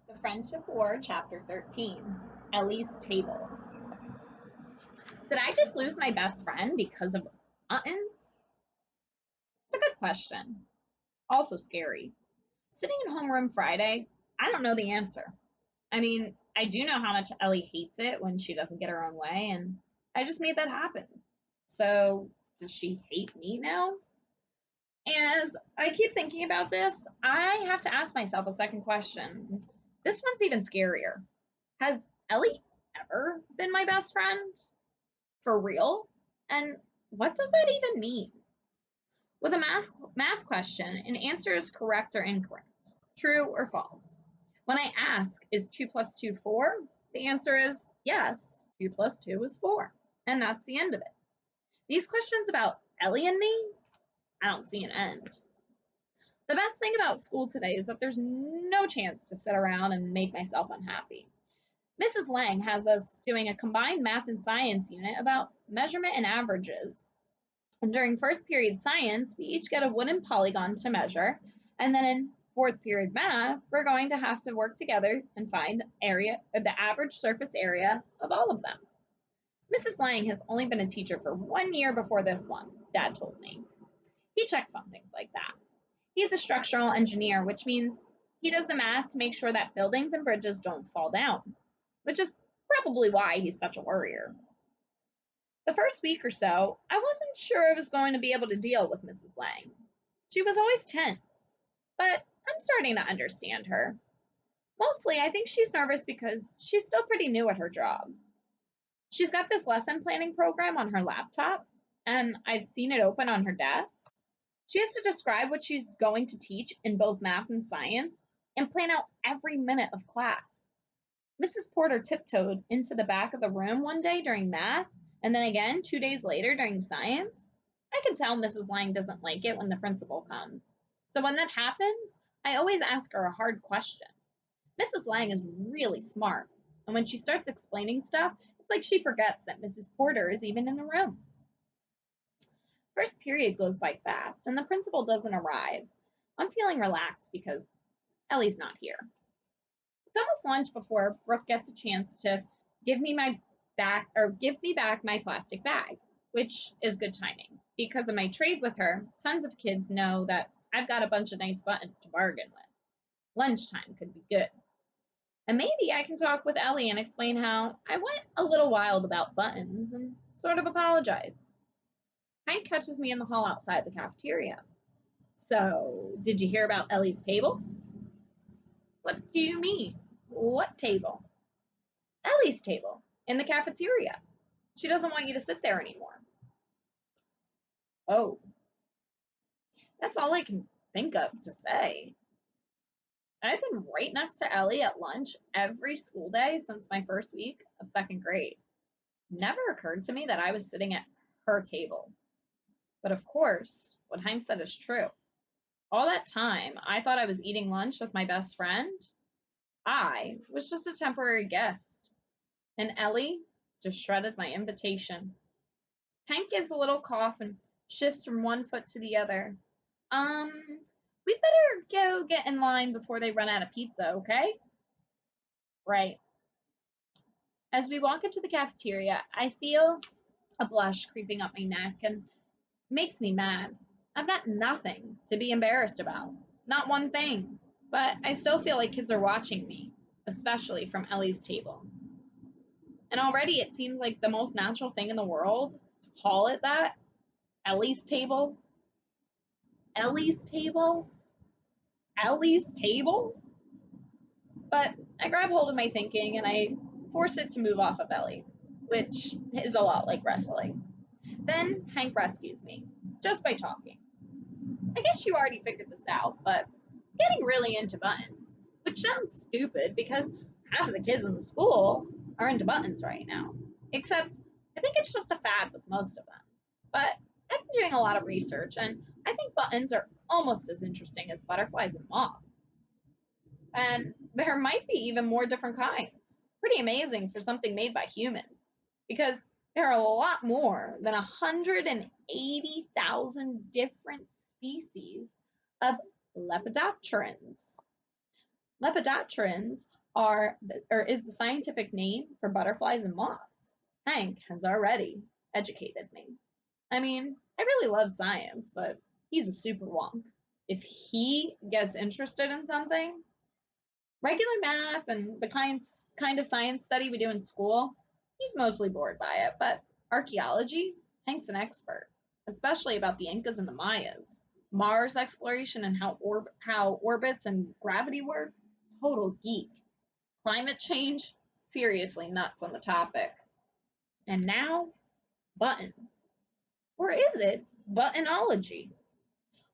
The Friendship War, Chapter 13, Ellie's Table. Did I just lose my best friend because of buttons? It's a good question. Also scary. Sitting in homeroom Friday, I don't know the answer. I mean, I do know how much Ellie hates it when she doesn't get her own way, and I just made that happen. So, does she hate me now? As I keep thinking about this, I have to ask myself a second question. This one's even scarier. Has Ellie ever been my best friend? For real? And what does that even mean? With a math question, an answer is correct or incorrect, true or false. When I ask, is 2 plus 2 4? The answer is yes, 2 plus 2 is 4. And that's the end of it. These questions about Ellie and me, I don't see an end. The best thing about school today is that there's no chance to sit around and make myself unhappy. Mrs. Lang has us doing a combined math and science unit about measurement and averages. And during first period science, we each get a wooden polygon to measure. And then in fourth period math, we're going to have to work together and find the average surface area of all of them. Mrs. Lang has only been a teacher for 1 year before this one, Dad told me. He checks on things like that. He's a structural engineer, which means he does the math to make sure that buildings and bridges don't fall down, which is probably why he's such a worrier. The first week or so, I wasn't sure I was going to be able to deal with Mrs. Lang. She was always tense, but I'm starting to understand her. Mostly, I think she's nervous because she's still pretty new at her job. She's got this lesson planning program on her laptop, and I've seen it open on her desk. She has to describe what she's going to teach in both math and science and plan out every minute of class. Mrs. Porter tiptoed into the back of the room one day during math, and then again 2 days later during science. I can tell Mrs. Lang doesn't like it when the principal comes. So when that happens, I always ask her a hard question. Mrs. Lang is really smart, and when she starts explaining stuff, it's like she forgets that Mrs. Porter is even in the room. First period goes by fast, and the principal doesn't arrive. I'm feeling relaxed because Ellie's not here. It's almost lunch before Brooke gets a chance to give me back my plastic bag, which is good timing. Because of my trade with her, tons of kids know that I've got a bunch of nice buttons to bargain with. Lunchtime could be good. And maybe I can talk with Ellie and explain how I went a little wild about buttons and sort of apologize. Hank catches me in the hall outside the cafeteria. So, did you hear about Ellie's table? What do you mean? What table? Ellie's table in the cafeteria. She doesn't want you to sit there anymore. Oh, that's all I can think of to say. I've been right next to Ellie at lunch every school day since my first week of second grade. Never occurred to me that I was sitting at her table. But of course, what Hank said is true. All that time, I thought I was eating lunch with my best friend. I was just a temporary guest. And Ellie just shredded my invitation. Hank gives a little cough and shifts from one foot to the other. We better go get in line before they run out of pizza, okay? Right. As we walk into the cafeteria, I feel a blush creeping up my neck and makes me mad. I've got nothing to be embarrassed about. Not one thing. But I still feel like kids are watching me, especially from Ellie's table. And already it seems like the most natural thing in the world to call it that. Ellie's table. Ellie's table. Ellie's table. But I grab hold of my thinking and I force it to move off of Ellie, which is a lot like wrestling. Then Hank rescues me, just by talking. I guess you already figured this out, but getting really into buttons, which sounds stupid because half of the kids in the school are into buttons right now. Except, I think it's just a fad with most of them. But I've been doing a lot of research, and I think buttons are almost as interesting as butterflies and moths. And there might be even more different kinds. Pretty amazing for something made by humans. Because there are a lot more than 180,000 different species of lepidopterans. Lepidopterans is the scientific name for butterflies and moths. Hank has already educated me. I mean, I really love science, but he's a super wonk. If he gets interested in something, regular math and the kind of science study we do in school, he's mostly bored by it. But archaeology, Hank's an expert, especially about the Incas and the Mayas. Mars exploration and how orbits and gravity work, total geek. Climate change, seriously nuts on the topic. And now, buttons. Or is it buttonology?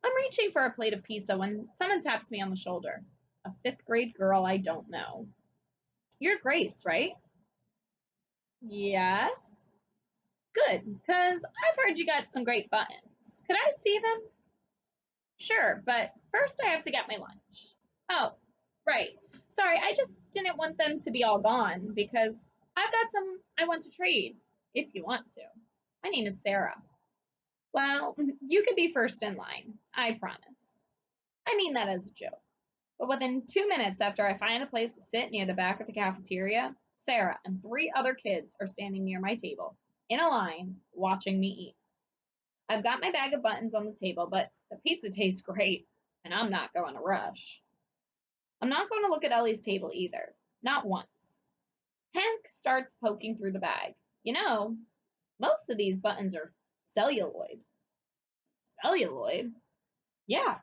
I'm reaching for a plate of pizza when someone taps me on the shoulder. A fifth grade girl I don't know. You're Grace, right? Yes. Good, because I've heard you got some great buttons. Could I see them? Sure, but first I have to get my lunch. Oh, right. Sorry, I just didn't want them to be all gone because I've got some I want to trade, if you want to. My name is Sarah. Well, you could be first in line, I promise. I mean that as a joke. But within 2 minutes after I find a place to sit near the back of the cafeteria, Sarah and three other kids are standing near my table, in a line, watching me eat. I've got my bag of buttons on the table, but the pizza tastes great, and I'm not going to rush. I'm not going to look at Ellie's table either, not once. Hank starts poking through the bag. You know, most of these buttons are celluloid. Celluloid? Yeah,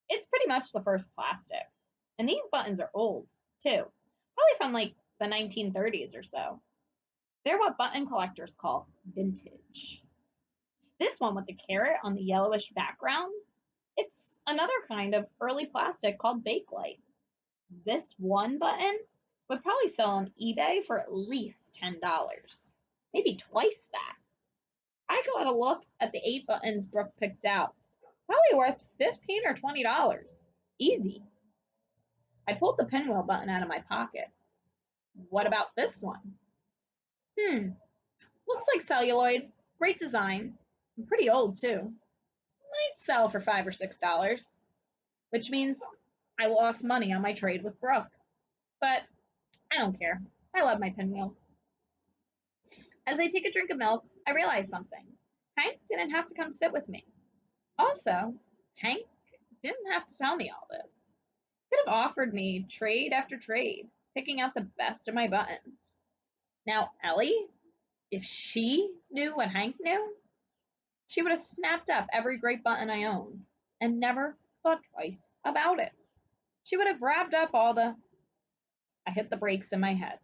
it's pretty much the first plastic. And these buttons are old, too. Probably from like the 1930s or so. They're what button collectors call vintage. This one with the carrot on the yellowish background, it's another kind of early plastic called Bakelite. This one button would probably sell on eBay for at least $10, maybe twice that. I got a look at the 8 buttons Brooke picked out. Probably worth $15 or $20. Easy. I pulled the pinwheel button out of my pocket. What about this one? Looks like celluloid. Great design. Pretty old, too. Might sell for $5 or $6, which means I lost money on my trade with Brooke. But I don't care. I love my pinwheel. As I take a drink of milk, I realize something. Hank didn't have to come sit with me. Also, Hank didn't have to tell me all this. He could have offered me trade after trade, picking out the best of my buttons. Now, Ellie, if she knew what Hank knew, she would have snapped up every great button I owned and never thought twice about it. She would have grabbed up all the. I hit the brakes in my head.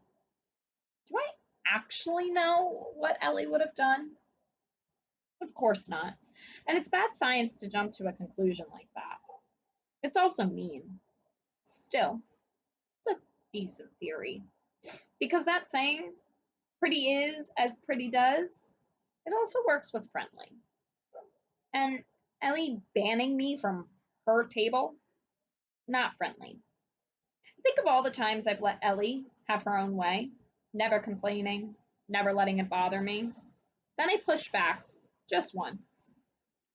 Do I actually know what Ellie would have done? Of course not. And it's bad science to jump to a conclusion like that. It's also mean. Still, it's a decent theory. Because that saying, pretty is as pretty does, it also works with friendly. And Ellie banning me from her table, not friendly. Think of all the times I've let Ellie have her own way, never complaining, never letting it bother me. Then I push back just once,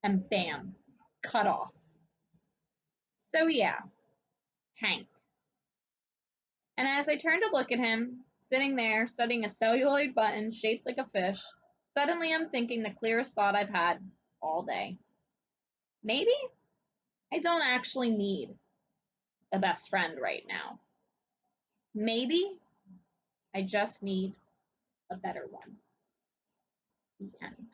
and bam, cut off. So yeah, Hank. And as I turned to look at him, sitting there studying a celluloid button shaped like a fish, suddenly I'm thinking the clearest thought I've had all day. Maybe I don't actually need a best friend right now. Maybe I just need a better one. The end.